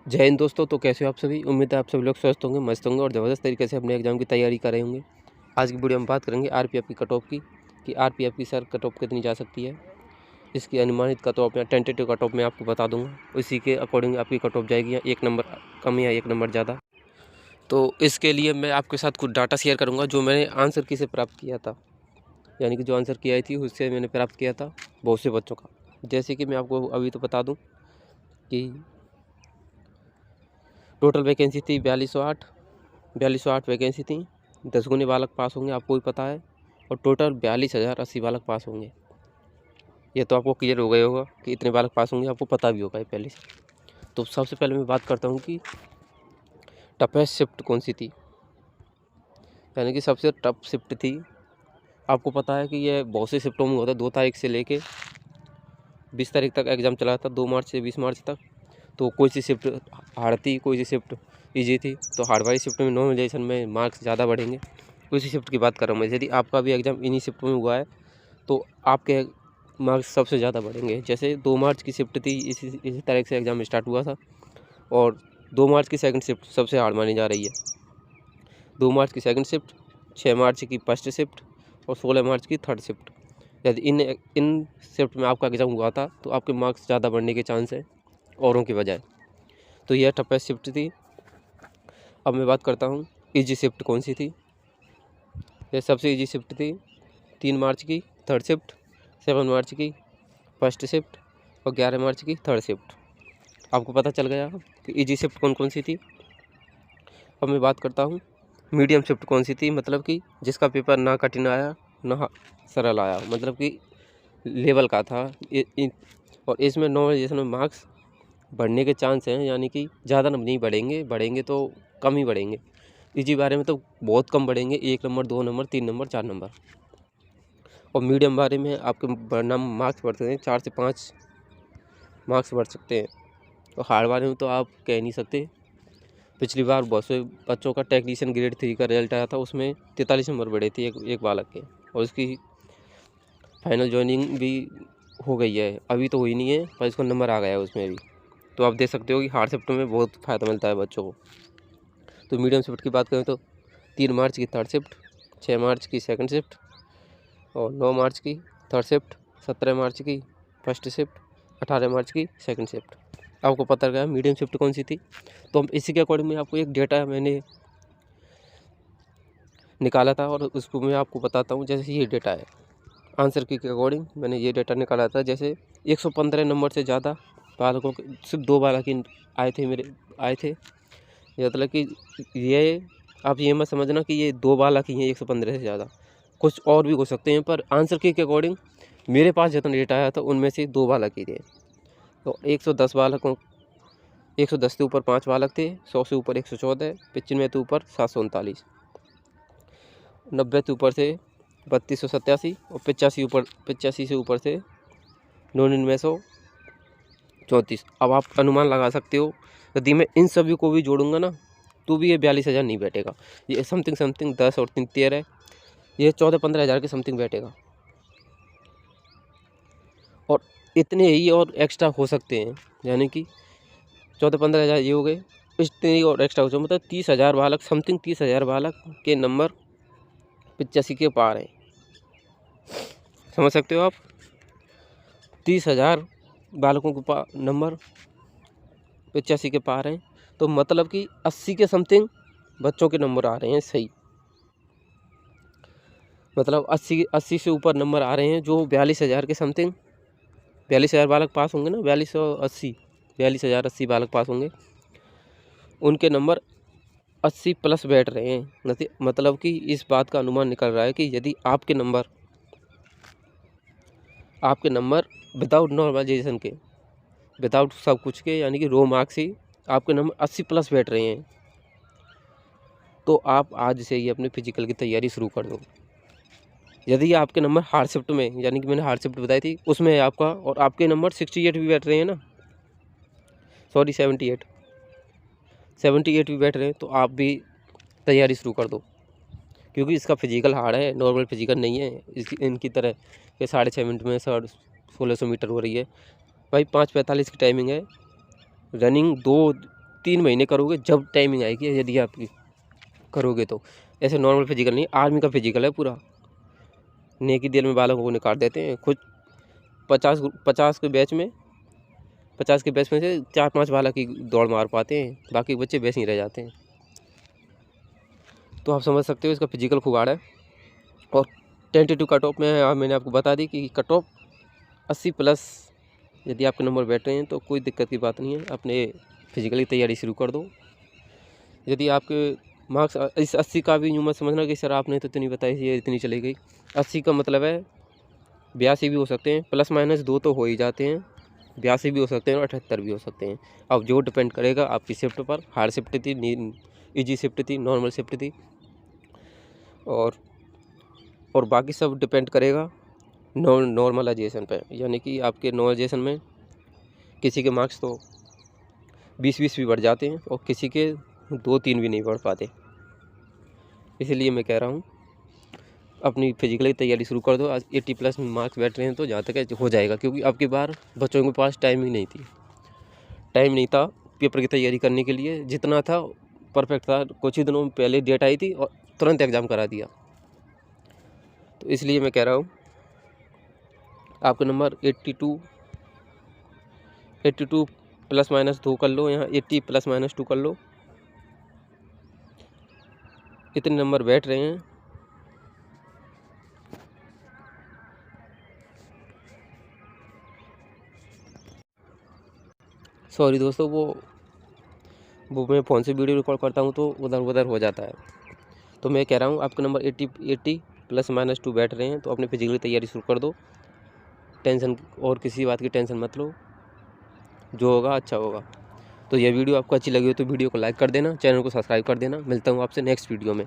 जय हिंद दोस्तों। तो कैसे हो आप सभी। उम्मीद है आप सभी लोग स्वस्थ होंगे, मस्त होंगे और ज़बरदस्त तरीके से अपने एग्जाम की तैयारी कर रहे होंगे। आज की वीडियो में बात करेंगे आरपीएफ की कट ऑफ की कि आरपीएफ की सर कट ऑफ कितनी जा सकती है। इसकी अनुमानित कट ऑफ या टेंटेटिव कट ऑफ मैं आपको बता दूंगा। इसी के अकॉर्डिंग आपकी कट ऑफ जाएगी या एक नंबर कम या एक नंबर ज़्यादा। तो इसके लिए मैं आपके साथ कुछ डाटा शेयर करूँगा जो मैंने आंसर की से प्राप्त किया था, यानी कि जो आंसर की आई थी उससे मैंने प्राप्त किया था बहुत से बच्चों का। जैसे कि मैं आपको अभी तो बता दूँ कि टोटल वैकेंसी थी 4208 वैकेंसी थी। 10 गुने बालक पास होंगे, आपको भी पता है। और टोटल 42,080 बालक पास होंगे। ये तो आपको क्लियर हो गया होगा कि इतने बालक पास होंगे, आपको पता भी होगा ये पहले से। तो सबसे पहले मैं बात करता हूँ कि टफेस्ट शिफ्ट कौन सी थी, यानी कि सबसे टफ शिफ्ट थी। आपको पता है कि ये बहुत से शिफ्टों में होता है। 2 तारीख से लेके 20 तारीख तक एग्ज़ाम चला था, 2 मार्च से 20 मार्च तक। तो कोई सी शिफ्ट हार्ड थी, कोई सी शिफ्ट ईजी थी। तो हार्ड वाली शिफ्ट में नॉर्मलाइजेशन में मार्क्स ज़्यादा बढ़ेंगे। उसी शिफ्ट की बात कर रहा हूँ मैं। यदि आपका भी एग्ज़ाम इन्हीं शिफ्ट में हुआ है तो आपके मार्क्स सबसे ज़्यादा बढ़ेंगे। जैसे 2 मार्च की शिफ्ट थी, इसी तारीख से एग्ज़ाम स्टार्ट हुआ था। और 2 मार्च की सेकंड शिफ्ट सबसे हार्ड मानी जा रही है। 2 मार्च की सेकंड शिफ्ट, 6 मार्च की फर्स्ट शिफ्ट और 16 मार्च की थर्ड शिफ्ट। यदि इन शिफ्ट में आपका एग्ज़ाम हुआ था तो आपके मार्क्स ज़्यादा बढ़ने के चांस है औरों की बजाय। तो यह टफेस्ट शिफ्ट थी। अब मैं बात करता हूँ ईजी शिफ्ट कौन सी थी। यह सबसे ईजी शिफ्ट थी। 3 मार्च की थर्ड शिफ्ट, 7 मार्च की फर्स्ट शिफ्ट और 11 मार्च की थर्ड शिफ्ट। आपको पता चल गया कि ईजी शिफ्ट कौन कौन सी थी। अब मैं बात करता हूँ मीडियम शिफ्ट कौन सी थी, मतलब कि जिसका पेपर ना कठिन आया ना सरल आया, मतलब कि लेवल का था। और इसमें नॉर्मलाइजेशन में मार्क्स बढ़ने के चांस हैं, यानी कि ज़्यादा नहीं बढ़ेंगे तो कम ही बढ़ेंगे। इसी बारे में तो बहुत कम बढ़ेंगे, 1 नंबर 2 नंबर 3 नंबर 4 नंबर। और मीडियम बारे में आपके बढ़ना मार्क्स बढ़ते हैं, 4 से 5 मार्क्स बढ़ सकते हैं। और हार्ड बारे में तो आप कह नहीं सकते। पिछली बार बहुत से बच्चों का टेक्नीशियन ग्रेड 3 का रिजल्ट आया था, उसमें 43 नंबर बढ़े थे एक बालक के। और उसकी फाइनल ज्वाइनिंग भी हो गई है, अभी तो हुई नहीं है पर इसका नंबर आ गया है उसमें भी। तो आप देख सकते हो कि हार्ड शिफ्ट में बहुत फ़ायदा मिलता है बच्चों को। तो मीडियम शिफ्ट की बात करें तो 3 मार्च की थर्ड शिफ्ट, 6 मार्च की सेकंड शिफ्ट और 9 मार्च की थर्ड शिफ्ट, 17 मार्च की फर्स्ट शिफ्ट, 18 मार्च की सेकंड शिफ्ट। आपको पता लगा मीडियम शिफ्ट कौन सी थी। तो हम इसी के अकॉर्डिंग में आपको एक डेटा मैंने निकाला था और उसको मैं आपको बताता हूँ। जैसे ये डेटा है, आंसर की के अकॉर्डिंग मैंने ये डेटा निकाला था। जैसे 115 नंबर से ज़्यादा बालकों के सिर्फ 2 बालक ही आए थे। ये मतलब कि ये आप ये मत समझना कि ये 2 बालक ही हैं 115 से ज़्यादा, कुछ और भी हो सकते हैं। पर आंसर की के अकॉर्डिंग मेरे पास जितना डेटा आया था उनमें से 2 बालक ही थे। तो 110 से ऊपर 5 बालक थे, 100 से ऊपर 114, 95 से ऊपर 739, 90 से ऊपर से 3287 और 85 से ऊपर से 9934। अब आप अनुमान लगा सकते हो, यदि मैं इन सभी को भी जोड़ूंगा ना तो भी ये 42,000 नहीं बैठेगा। ये समथिंग 10 और 3 13, ये 14-15 हज़ार के समथिंग बैठेगा। और इतने ही और एक्स्ट्रा हो सकते हैं, यानी कि 14-15 हज़ार ये हो गए, इतने ही और एक्स्ट्रा हो सकते, मतलब 30,000 बालक, समथिंग 30,000 बालक के नंबर 85 के पार हैं। समझ सकते हो आप, 30,000 बालकों के नंबर 85 के पार हैं। तो मतलब कि 80 के समथिंग बच्चों के नंबर आ रहे हैं सही, मतलब 80 से ऊपर नंबर आ रहे हैं जो 42,000 के समथिंग। 42,000 बालक पास होंगे ना, 42,080 बालक पास होंगे, उनके नंबर 80 प्लस बैठ रहे हैं। मतलब कि इस बात का अनुमान निकल रहा है कि यदि आपके नंबर विदाउट नॉर्मलाइजेशन के, विदाउट सब कुछ के, यानी कि रो मार्क्स ही आपके नंबर 80 प्लस बैठ रहे हैं, तो आप आज से ही अपने फिजिकल की तैयारी शुरू कर दो। यदि आपके नंबर हार्ड शिफ्ट में, यानी कि मैंने हार्ड शिफ्ट बताई थी उसमें है आपका, और आपके नंबर 68 भी बैठ रहे हैं ना, सॉरी 78 भी बैठ रहे हैं, तो आप भी तैयारी शुरू कर दो। क्योंकि इसका फिजिकल हार्ड है, नॉर्मल फिजिकल नहीं है। इनकी तरह ये 6.5 मिनट में 1600 मीटर हो रही है भाई। 5:45 की टाइमिंग है। रनिंग 2 3 महीने करोगे जब टाइमिंग आएगी, यदि आप करोगे तो। ऐसे नॉर्मल फिजिकल नहीं, आर्मी का फिजिकल है पूरा। नेकी दिल में बालकों को निकाल देते हैं। खुद 50 के बैच में 50 के बैच में से 4-5 बालक ही दौड़ मार पाते हैं, बाकी बच्चे वैसे ही रह जाते हैं। तो आप समझ सकते हो इसका फिजिकल खुगाड़ है। और टेंटेटिव कट ऑफ में मैंने आपको बता दी कि कट ऑफ 80+ यदि आपके नंबर बैठ रहे हैं तो कोई दिक्कत की बात नहीं है, अपने फिजिकल की तैयारी शुरू कर दो। यदि आपके मार्क्स इस 80 का भी यूँ मत समझना कि सर आपने तो इतनी बताई ये इतनी चली गई। 80 का मतलब है 82 भी हो सकते हैं, ±2 तो हो ही जाते हैं, 82 भी हो सकते हैं और 78 भी हो सकते हैं। अब जो डिपेंड करेगा आपकी शिफ्ट पर, हार्ड शिफ्ट थी, ईजी शिफ्ट थी, नॉर्मल शिफ्ट थी, और बाकी सब डिपेंड करेगा नॉर्मलाइजेशन पे। यानी कि आपके नॉर्मलाइजेशन में किसी के मार्क्स तो 20 भी बढ़ जाते हैं और किसी के 2-3 भी नहीं बढ़ पाते। इसलिए मैं कह रहा हूँ अपनी फिजिकली तैयारी शुरू कर दो। आज 80+ मार्क्स बैठ रहे हैं तो जहाँ तक हो जाएगा, क्योंकि अब की बार बच्चों के पास टाइम नहीं था पेपर की तैयारी करने के लिए। जितना था परफेक्ट था, कुछ ही दिनों में पहले डेट आई थी और तुरंत एग्ज़ाम करा दिया। तो इसलिए मैं कह रहा हूँ आपका नंबर 82 ±2 कर लो, यहाँ 80 ±2 कर लो, इतने नंबर बैठ रहे हैं। सॉरी दोस्तों, वो मैं फ़ोन से वीडियो रिकॉर्ड करता हूँ तो उधर हो जाता है। तो मैं कह रहा हूँ आपका नंबर 80 ±2 बैठ रहे हैं तो अपनी फिजिकली तैयारी शुरू कर दो। टेंशन और किसी बात की टेंशन मत लो, जो होगा अच्छा होगा। तो यह वीडियो आपको अच्छी लगी हो तो वीडियो को लाइक कर देना, चैनल को सब्सक्राइब कर देना। मिलता हूँ आपसे नेक्स्ट वीडियो में।